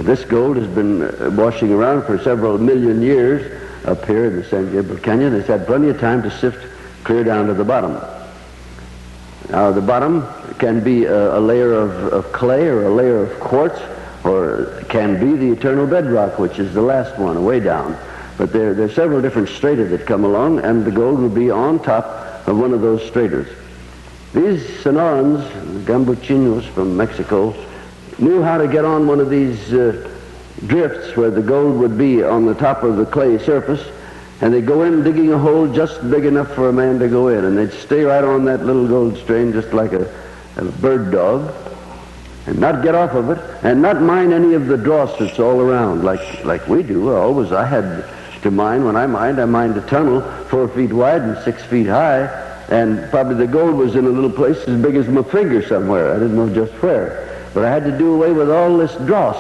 This gold has been washing around for several million years up here in the San Gabriel Canyon. It's had plenty of time to sift clear down to the bottom. Now, the bottom can be a layer of clay or a layer of quartz, or can be the eternal bedrock, which is the last one, way down. But there are several different strata that come along, and the gold will be on top of one of those stratas. These Sonorans, Gambuchinos from Mexico, knew how to get on one of these drifts where the gold would be on the top of the clay surface, and they'd go in digging a hole just big enough for a man to go in, and they'd stay right on that little gold strain just like a bird dog, and not get off of it, and not mine any of the dross that's all around like we do. I had to mine. When I mined a tunnel 4 feet wide and 6 feet high, and probably the gold was in a little place as big as my finger somewhere. I didn't know just where. But I had to do away with all this dross.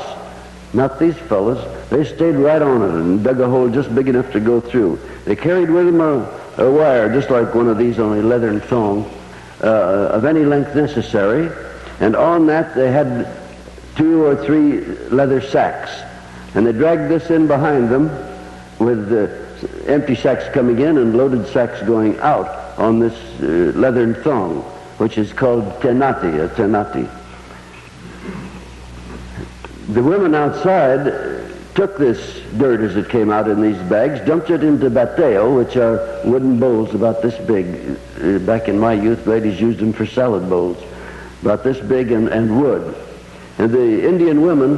Not these fellows. They stayed right on it and dug a hole just big enough to go through. They carried with them a wire, just like one of these, only leathern thong, of any length necessary. And on that they had 2 or 3 leather sacks. And they dragged this in behind them with empty sacks coming in and loaded sacks going out on this leathern thong, which is called tenati, a tenati. The women outside took this dirt as it came out in these bags, dumped it into bateo, which are wooden bowls about this big. Back in my youth, ladies used them for salad bowls, about this big and wood. And the Indian women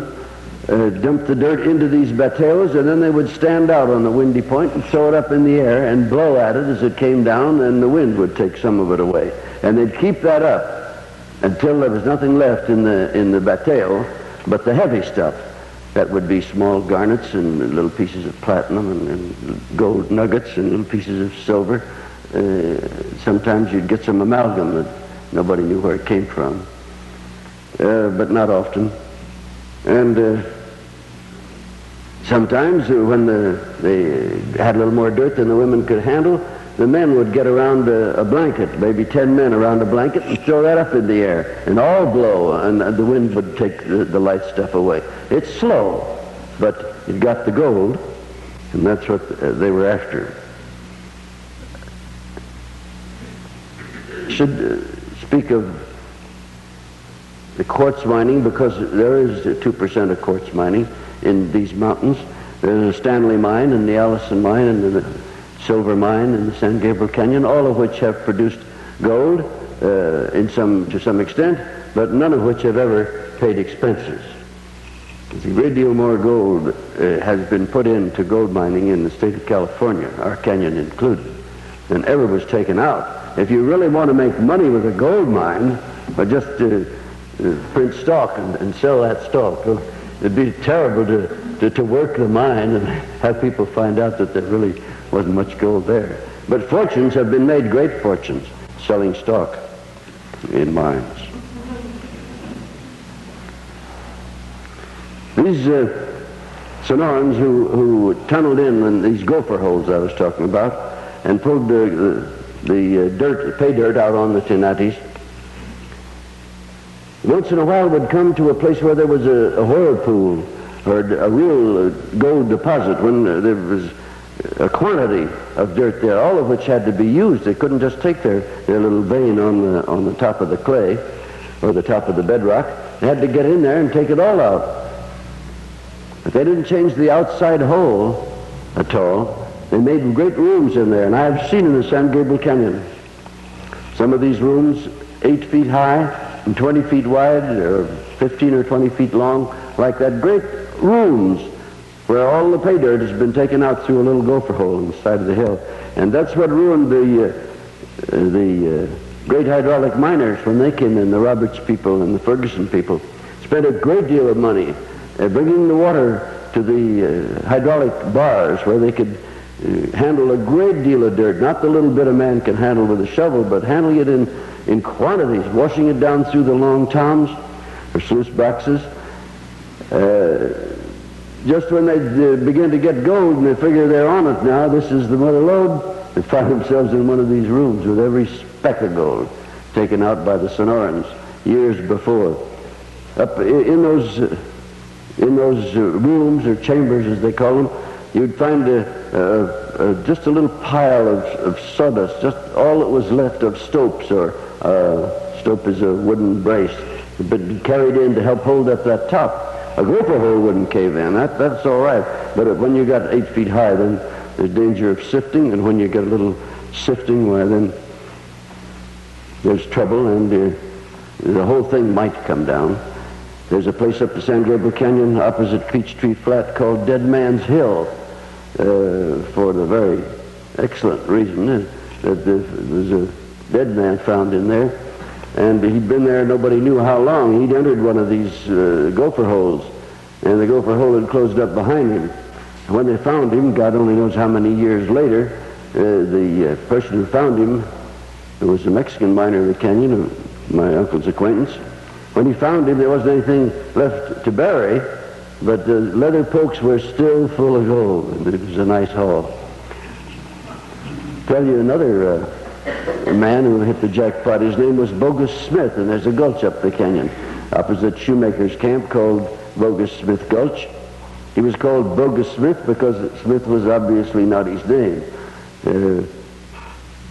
dumped the dirt into these bateos, and then they would stand out on the windy point and throw it up in the air and blow at it as it came down, and the wind would take some of it away. And they'd keep that up until there was nothing left in the bateo but the heavy stuff. That would be small garnets and little pieces of platinum and gold nuggets and little pieces of silver. Sometimes you'd get some amalgam that nobody knew where it came from, but not often. And sometimes when they had a little more dirt than the women could handle, the men would get around a blanket, maybe 10 men around a blanket, and throw that up in the air, and all blow, and the wind would take the light stuff away. It's slow, but it got the gold, and that's what they were after. Should speak of the quartz mining, because there is 2% of quartz mining in these mountains. There's a Stanley mine and the Allison mine and the silver mine in the San Gabriel Canyon, all of which have produced gold to some extent, but none of which have ever paid expenses. A great deal more gold has been put into gold mining in the state of California, our canyon included, than ever was taken out. If you really want to make money with a gold mine, or just print stock and sell that stock, it'd be terrible to work the mine and have people find out that there really wasn't much gold there. But fortunes have been made, great fortunes, selling stock in mines. These Sonorans who tunneled in these gopher holes I was talking about and pulled the pay dirt out on the tenates, once in a while would come to a place where there was a whirlpool or a real gold deposit, when there was a quantity of dirt there, all of which had to be used. They couldn't just take their little vein on the top of the clay or the top of the bedrock. They had to get in there and take it all out. But they didn't change the outside hole at all. They made great rooms in there, and I have seen in the San Gabriel Canyon some of these rooms 8 feet high and 20 feet wide, or 15 or 20 feet long, like that. Great rooms where all the pay dirt has been taken out through a little gopher hole on the side of the hill. And that's what ruined the great hydraulic miners when they came in, the Roberts people and the Ferguson people. Spent a great deal of money bringing the water to the hydraulic bars where they could handle a great deal of dirt, not the little bit a man can handle with a shovel, but handling it in quantities, washing it down through the long toms or sluice boxes. Just when they begin to get gold and they figure they're on it now, this is the mother lode, they find themselves in one of these rooms with every speck of gold taken out by the Sonorans years before. Up in those in those rooms or chambers, as they call them, you'd find just a little pile of sawdust, just all that was left of stopes, or stope is a wooden brace, but carried in to help hold up that top. A gopher hole wouldn't cave in. That's all right. But when you got 8 feet high, then there's danger of sifting, and when you get a little sifting, well, then there's trouble, and the whole thing might come down. There's a place up the San Gabriel Canyon opposite Peachtree Flat called Dead Man's Hill, for the very excellent reason that there was a dead man found in there, and he'd been there nobody knew how long. He'd entered one of these gopher holes, and the gopher hole had closed up behind him. When they found him, God only knows how many years later, the person who found him, who was a Mexican miner in the canyon, my uncle's acquaintance, when he found him, there wasn't anything left to bury, but the leather pokes were still full of gold, and it was a nice haul. Tell you another man who hit the jackpot. His name was Bogus Smith, and there's a gulch up the canyon opposite Shoemaker's Camp called Bogus Smith Gulch. He was called Bogus Smith because Smith was obviously not his name.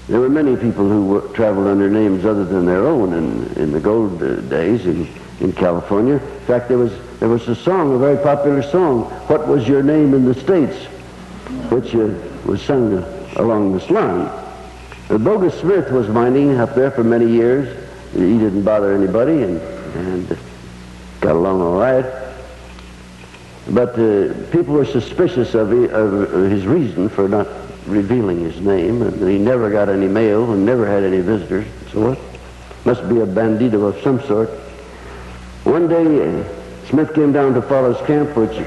There were many people who traveled under names other than their own in the gold days in California. In fact, there was a song, a very popular song, "What Was Your Name in the States?" which was sung along this line. Bogus Smith was mining up there for many years. He didn't bother anybody and got along all right. But people were suspicious of his reason for not revealing his name, and he never got any mail and never had any visitors and so on. Must be a bandito of some sort. One day, Smith came down to Fowler's Camp, which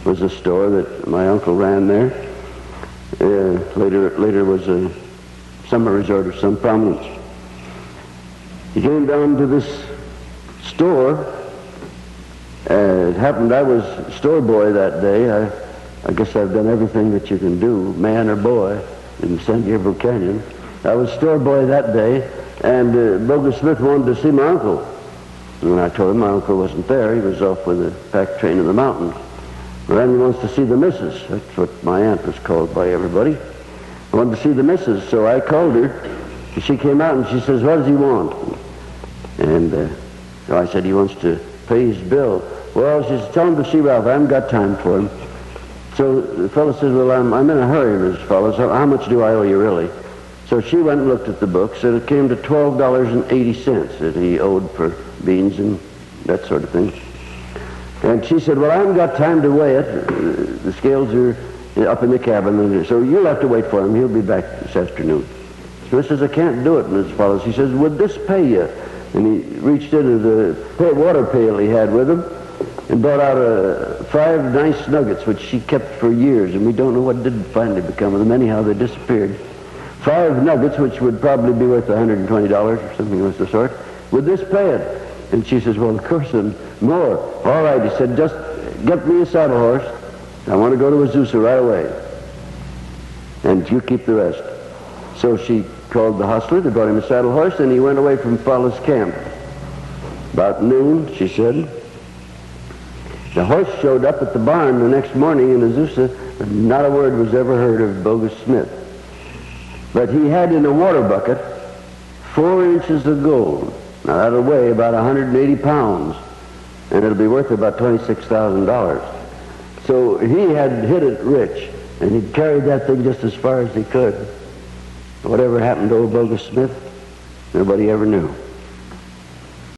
was a store that my uncle ran there. Later was a summer resort of some prominence. He came down to this store. It happened I was store boy that day. I guess I've done everything that you can do, man or boy, in San Gabriel Canyon. I was store boy that day, and Bogus Smith wanted to see my uncle. And I told him my uncle wasn't there. He was off with a pack train in the mountains. Well, then he wants to see the missus. That's what my aunt was called by everybody. I wanted to see the missus, so I called her. And she came out and she says, "What does he want?" And so I said, "He wants to pay his bill." "Well," she says, "tell him to see Ralph. I haven't got time for him." So the fellow says, "Well, I'm in a hurry, Miss Fellows. How much do I owe you, really?" So she went and looked at the books, and it came to $12.80 that he owed for beans and that sort of thing. And she said, "Well, I haven't got time to weigh it. The scales are up in the cabin, so you'll have to wait for him. He'll be back this afternoon." So he says, "I can't do it, Miss Fellows." He says, "Would this pay you?" And he reached into the water pail he had with him and brought out 5 nice nuggets, which she kept for years, and we don't know what did finally become of them. Anyhow, they disappeared. 5 nuggets, which would probably be worth $120 or something of the sort. "Would this pay it?" And she says, "Well, of course, and more." "All right," he said, "just get me a saddle horse. I want to go to Azusa right away. And you keep the rest." So she called the hostler. They brought him a saddle horse, and he went away from Fowler's Camp. About noon, she said. The horse showed up at the barn the next morning in Azusa, and not a word was ever heard of Bogus Smith. But he had in a water bucket 4 inches of gold. Now that'll weigh about 180 pounds, and it'll be worth about $26,000. So he had hit it rich, and he'd carried that thing just as far as he could. Whatever happened to old Bogus Smith, nobody ever knew.